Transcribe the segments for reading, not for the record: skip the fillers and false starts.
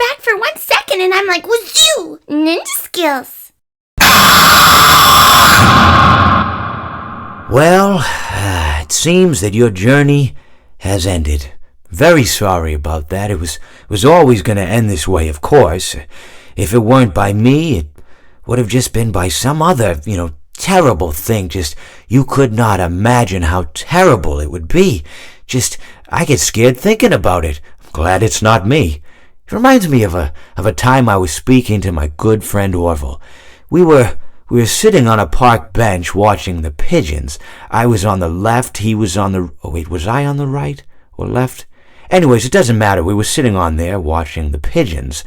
back for 1 second and I'm like, wazoo! Ninja skills. Well, it seems that your journey has ended. Very sorry about that. It was always going to end this way, of course. If it weren't by me, it would have just been by some other, terrible thing. Just, you could not imagine how terrible it would be. Just, I get scared thinking about it. I'm glad it's not me. It reminds me of a time I was speaking to my good friend Orville. We were sitting on a park bench watching the pigeons. I was on the left, he was on the... Oh, wait, was I on the right or left? Anyways, it doesn't matter. We were sitting on there watching the pigeons.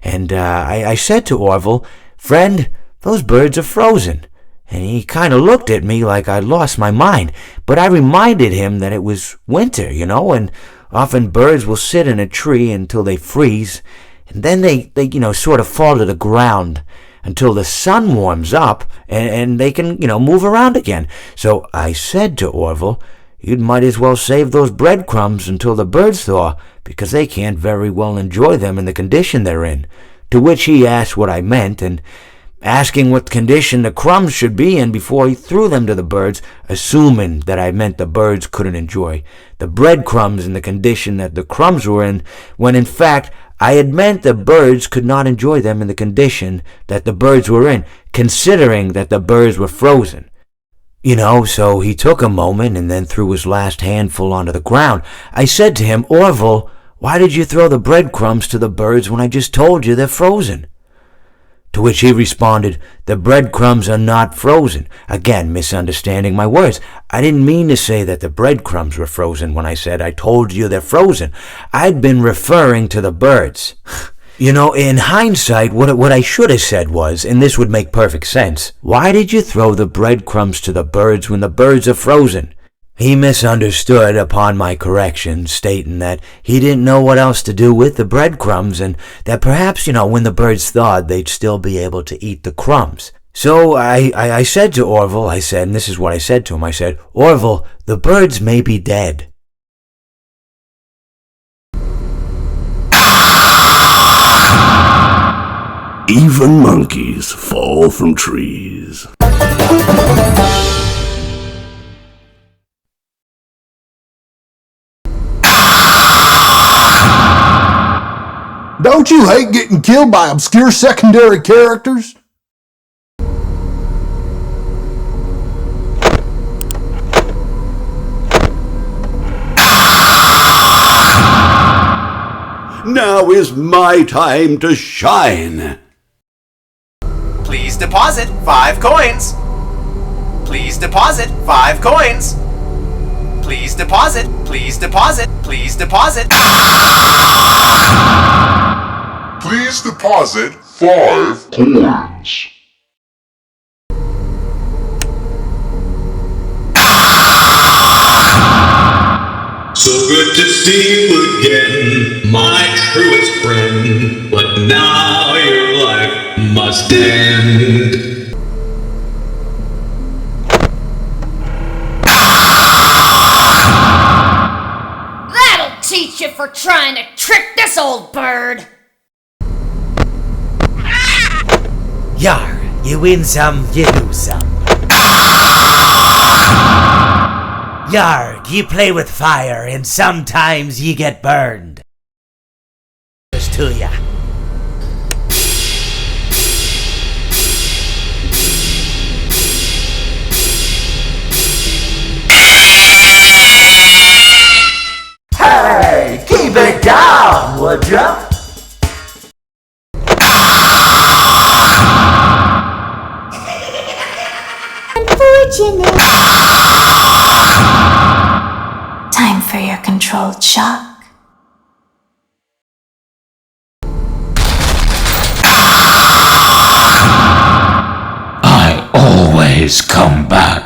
And I said to Orville, "Friend, those birds are frozen." And he kind of looked at me like I'd lost my mind. But I reminded him that it was winter, and often birds will sit in a tree until they freeze. And then they sort of fall to the ground until the sun warms up and they can, move around again. So I said to Orville, "You might as well save those breadcrumbs until the birds thaw, because they can't very well enjoy them in the condition they're in." To which he asked what I meant, and asking what condition the crumbs should be in before he threw them to the birds, assuming that I meant the birds couldn't enjoy the breadcrumbs in the condition that the crumbs were in, when in fact I had meant the birds could not enjoy them in the condition that the birds were in, considering that the birds were frozen. So he took a moment and then threw his last handful onto the ground. I said to him, "Orville, why did you throw the breadcrumbs to the birds when I just told you they're frozen?" To which he responded, "The breadcrumbs are not frozen." Again, misunderstanding my words. I didn't mean to say that the breadcrumbs were frozen when I said I told you they're frozen. I'd been referring to the birds. In hindsight, what I should have said was, and this would make perfect sense, "Why did you throw the breadcrumbs to the birds when the birds are frozen?" He misunderstood upon my correction, stating that he didn't know what else to do with the breadcrumbs, and that perhaps, when the birds thawed, they'd still be able to eat the crumbs. So I said to Orville, and this is what I said to him, I said, "Orville, the birds may be dead." Even monkeys fall from trees. Don't you hate getting killed by obscure secondary characters? Now is my time to shine. Please deposit 5 coins. Please deposit 5 coins. Please deposit, please deposit, please deposit. Please deposit 5 coins. So good to see you again, my truest friend. But now your life must end. That'll teach you for trying to trick this old bird. Yar, you win some, you lose some. Yarg, you play with fire, and sometimes you get burned. Just to ya. Hey, keep it down, would ya? Unfortunate. Time for your controlled shock. I always come back.